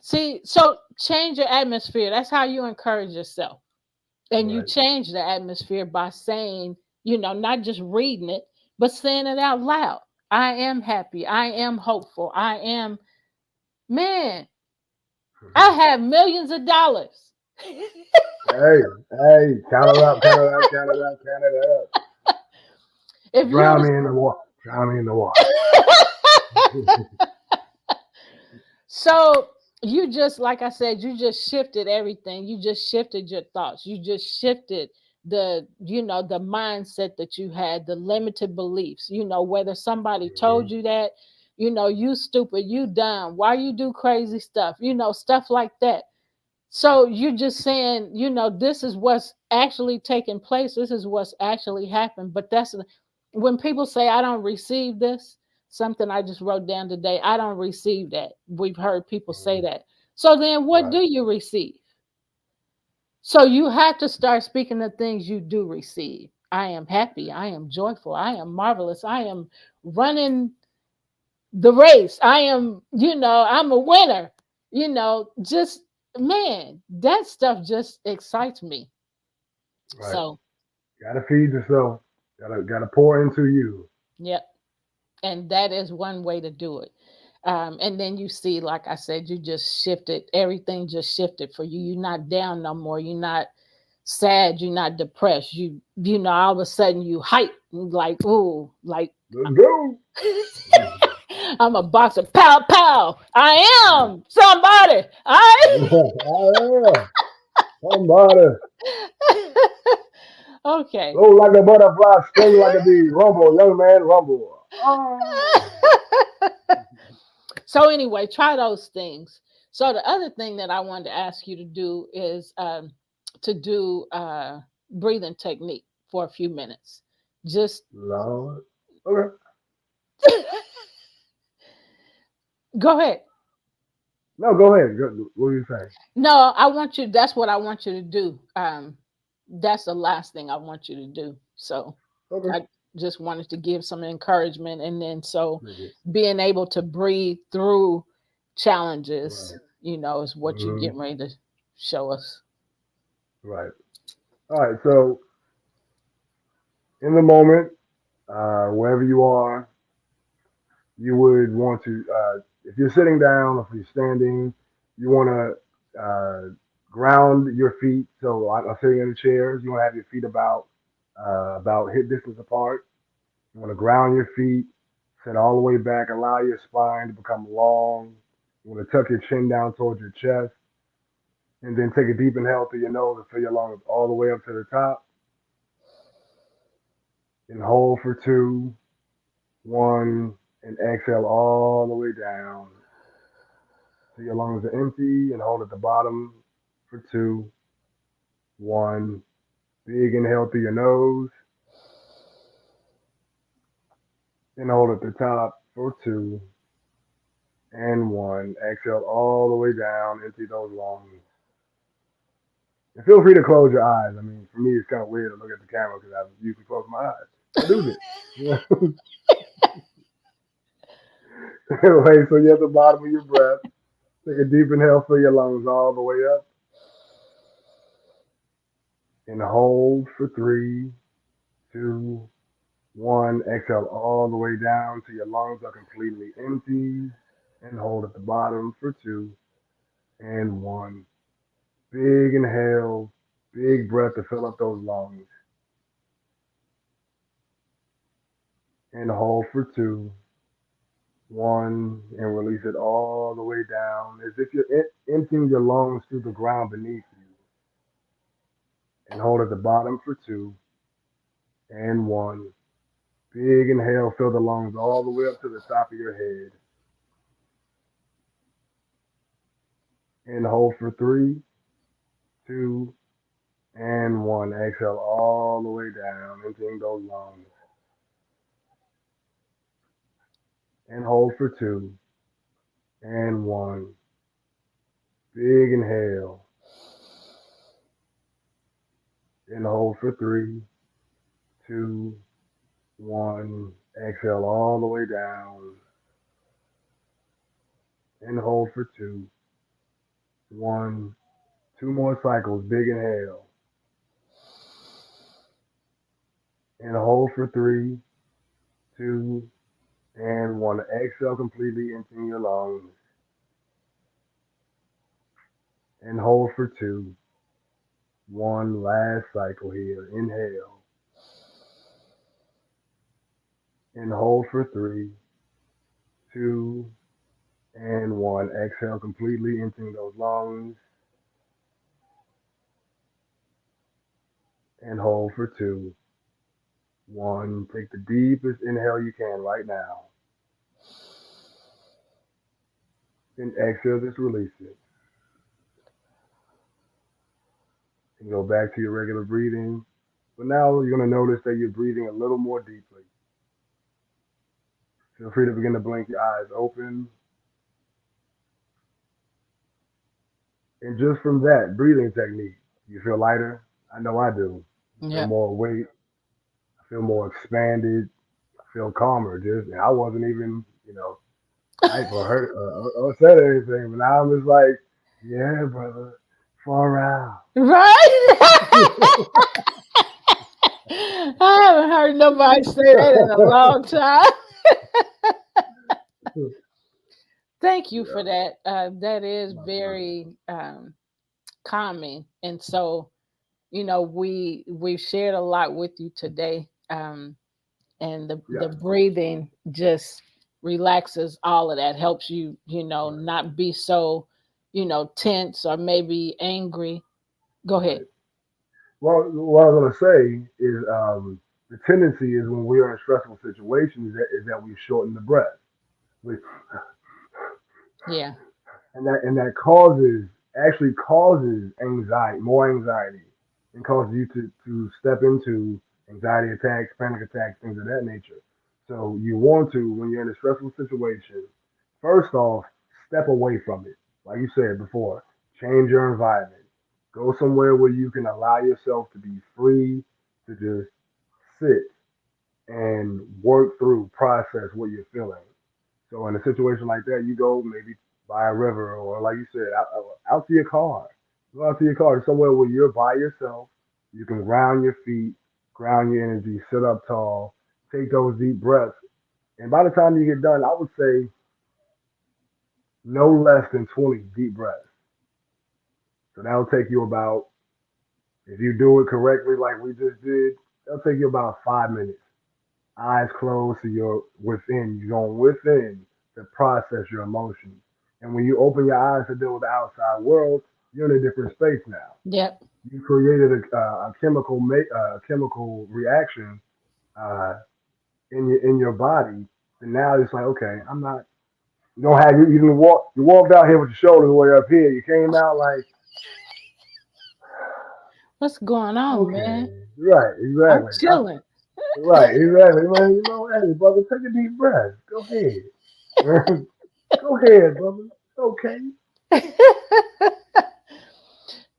see, so change your atmosphere. That's how you encourage yourself. And you Right. change the atmosphere by saying, not just reading it, but saying it out loud. I am happy. I am hopeful. I am, man, I have millions of dollars. Hey, hey, count it up, count it up, count it up, count it up. If you Drown was me in the water. Drown me in the water. so you just, like I said, you just shifted everything. You just shifted your thoughts. You just shifted the mindset that you had, the limited beliefs. Whether somebody Hmm. told you that, you stupid, you dumb, why you do crazy stuff, stuff like that. So you're just saying, this is what's actually taking place. This is what's actually happened. But that's when people say, I don't receive this, something I just wrote down today, I don't receive that. We've heard people say Hmm. that. So then what do Right. you receive? So you have to start speaking the things you do receive. I am happy. I am joyful. I am marvelous. I am running the race. I'm a winner. Just, man, that stuff just excites me. Right. So, Gotta feed yourself. Gotta pour into you. yep. And that is one way to do it. And then you see, like I said, you just shifted, everything just shifted for you. You're not down no more. You're not sad. You're not depressed. All of a sudden you hype, like, ooh, like, Let's go. I'm a boxer. Pow, pow. I am somebody. I. I am somebody. Okay. Flow like a butterfly, sting like a bee. Rumble, young man, rumble. Ah. So anyway, try those things. So the other thing that I wanted to ask you to do is to do breathing technique for a few minutes. Just Lord. Okay. go ahead. No, go ahead. Go, what are you saying? No, I want you. That's what I want you to do. That's the last thing I want you to do. So Okay. I just wanted to give some encouragement, and then so Make it. being able to breathe through challenges, Right. is what you're Hmm. getting ready to show us. Right. All right. So in the moment, wherever you are, you would want to, if you're sitting down or if you're standing, you want to ground your feet. So I'm sitting in the chairs. You want to have your feet about hip distance apart. You want to ground your feet, sit all the way back, allow your spine to become long. You want to tuck your chin down towards your chest, and then take a deep inhale through your nose and fill your lungs all the way up to the top. And hold for two, one, and exhale all the way down till your lungs are empty. And hold at the bottom for two, one. Big inhale through your nose, and hold at the top for two and one. Exhale all the way down, empty those lungs. And feel free to close your eyes. I mean, for me, it's kind of weird to look at the camera because I usually close my eyes. I do this. Anyway, so you're at the bottom of your breath. Take a deep inhale, fill your lungs all the way up, and hold for three, two, one. Exhale all the way down till your lungs are completely empty, and hold at the bottom for two and one. Big inhale, big breath to fill up those lungs, and hold for two, one, and release it all the way down as if you're emptying your lungs through the ground beneath you, and hold at the bottom for two and one. Big inhale, fill the lungs all the way up to the top of your head, and hold for three, two, and one. Exhale all the way down, emptying those lungs, and hold for two and one. Big inhale, and hold for three, two, one. Exhale all the way down, and hold for two, one. Two more cycles. Big inhale, and hold for three, two, and one. Exhale completely, emptying your lungs, and hold for two, one. Last cycle here. Inhale, and hold for three, two, And one. Exhale completely, emptying those lungs. And hold for two. One. Take the deepest inhale you can right now. And exhale, just release it. And go back to your regular breathing. But now you're going to notice that you're breathing a little more deeply. Feel free to begin to blink your eyes open. And just from that breathing technique, you feel lighter. I know I do. I feel Yeah. more weight. I feel more expanded. I feel calmer. Just I wasn't even, hype or hurt or said anything, but now I'm just like, yeah, brother, far out. Right? I haven't heard nobody say that in a long time. Thank you for Yeah, that. That is my pleasure. very calming, and so we've shared a lot with you today, and the Yeah, breathing just relaxes all of that, helps you right, not be so tense or maybe angry. Go ahead. right. Well, what I was gonna say is the tendency is when we are in stressful situations is that we shorten the breath. We, Yeah. and that actually causes anxiety, more anxiety, and causes you to step into anxiety attacks, panic attacks, things of that nature. So you want to, when you're in a stressful situation, first off, step away from it. Like you said before, change your environment. Go somewhere where you can allow yourself to be free to just sit and work through, process what you're feeling. So in a situation like that, you go maybe by a river or, like you said, out to your car. Go out to your car somewhere where you're by yourself. You can ground your feet, ground your energy, sit up tall, take those deep breaths. And by the time you get done, I would say no less than 20 deep breaths. So that'll take you about, if you do it correctly, like we just did, that'll take you about 5 minutes. Eyes closed, so you're within. You're going within to process your emotions. And when you open your eyes to deal with the outside world, you're in a different space now. Yep. You created a chemical reaction uh, in your body, and now it's like, okay, I'm not. You don't have you didn't walk. You walked out here with your shoulders way up here. You came out like, What's going on, okay, man? right, I'm exactly, chilling. right, exactly. Man, hey, brother, take a deep breath. Go ahead. Go ahead, brother. Okay.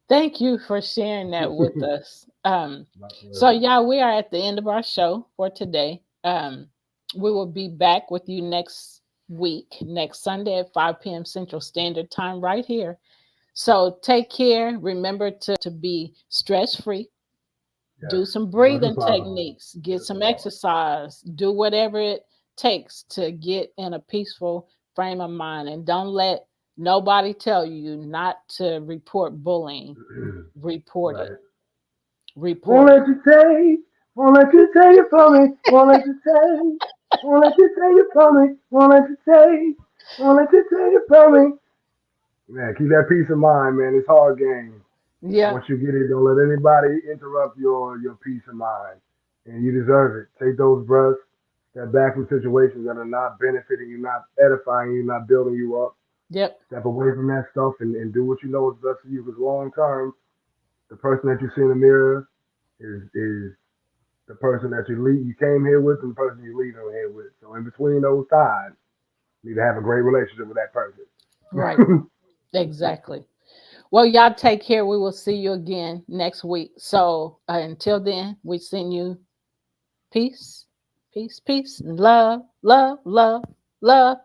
Thank you for sharing that with us. My So, pleasure. y'all, we are at the end of our show for today. We will be back with you next week, next Sunday at 5 p.m. Central Standard Time, right here. So, take care. Remember to be stress free. Yes. Do some As much as breathing possible. techniques, get Yes, some Lord. exercise, do whatever it takes to get in a peaceful frame of mind. And don't let nobody tell you not to report bullying. Report it. Right. Won't Report it. let you take. Won't let you take it from me. Won't let you take. Won't let you take it from me. Won't let you take. Won't let you take it from me. Man, keep that peace of mind, man. It's hard game. Yep. Once you get it, don't let anybody interrupt your peace of mind. And you deserve it. Take those breaths. Step back from situations that are not benefiting you, not edifying you, not building you up. Yep. Step away from that stuff and do what you know is best for you. Because long term, the person that you see in the mirror is the person that you came here with and the person you leave here with. So in between those times, you need to have a great relationship with that person. Right. Exactly. Well, y'all take care. We will see you again next week. So until then, we send you peace, peace, peace, and love, love, love, love,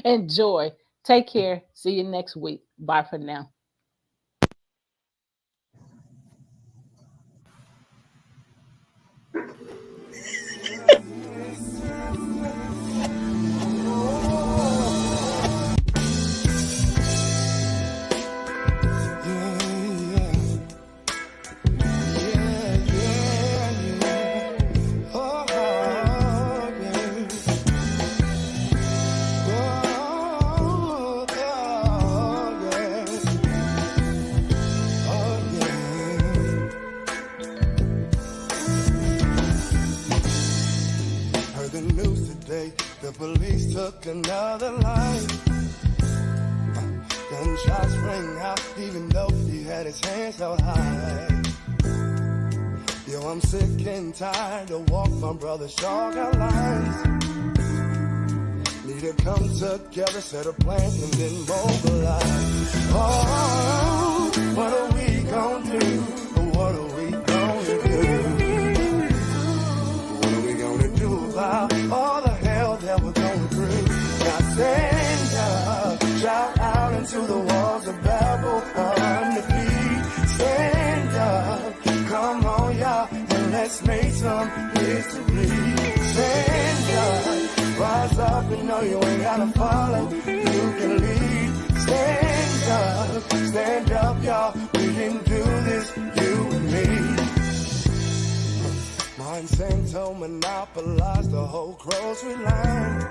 and joy. Take care. See you next week. Bye for now. took another life. Gunshots rang out, even though he had his hands held high. Yo, I'm sick and tired to walk my brother's short lines. Need to come together, set a plan, and then mobilize. Oh, what are we gonna do? What are we gonna do? What are we gonna do about all the hell that we're going through? Now stand up, shout out into the walls of Babel on the feet. Stand up, come on y'all, and let's make some history. Stand up, rise up and know you ain't gotta follow, you can lead. Stand up y'all, we can do this, you and me. Monsanto monopolized the whole grocery line.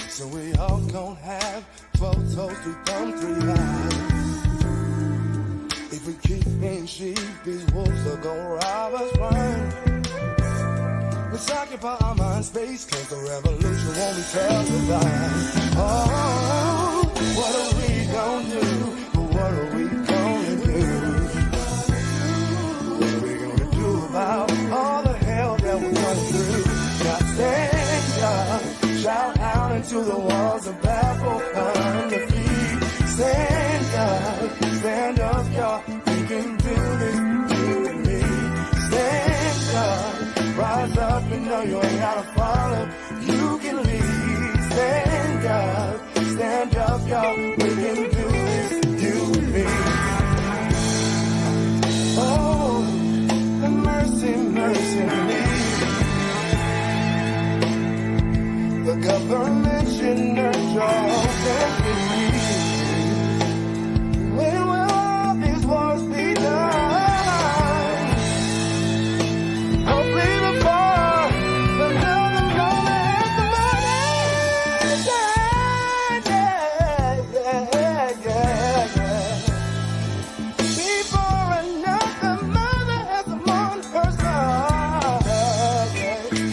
So we all gon' have photos to thumb 3 lives. If we keep being sheep, these wolves are gon' rob us blind. Let's occupy our mind space, cause the revolution won't be televised. Oh, what are we gon' do? What are we gonna do? What are we gonna do about all the hell that we're going through? Now stand up, shout out into the walls of Babel on the feet. Stand up, y'all, we can do this, you and me. Stand up, rise up and know you ain't gotta follow, you can lead. Stand up, y'all, we can do this, you and me. Oh, mercy, mercy me. The government should nurture all that when will all these wars be done? Hopefully before the building gonna have the money. Yeah. Before another mother has a on her side.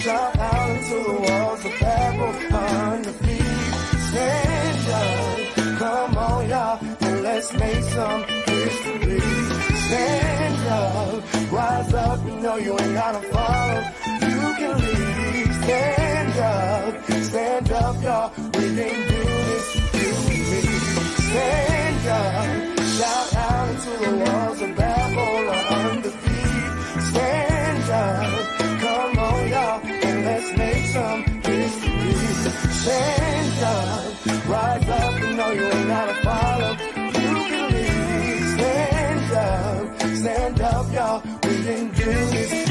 Shout out into the walls of Babel on the feet. Stand up, come on y'all, and let's make some history. Stand up, rise up, you know you ain't gotta follow, you can lead. Stand up y'all, we can do this, you and me. Stand up, shout out into the walls of Babel on the feet. Stand up, come on y'all, and let's make some history. Stand up, rise up, you know you ain't gotta follow, you can lead. Stand up y'all, we can do this.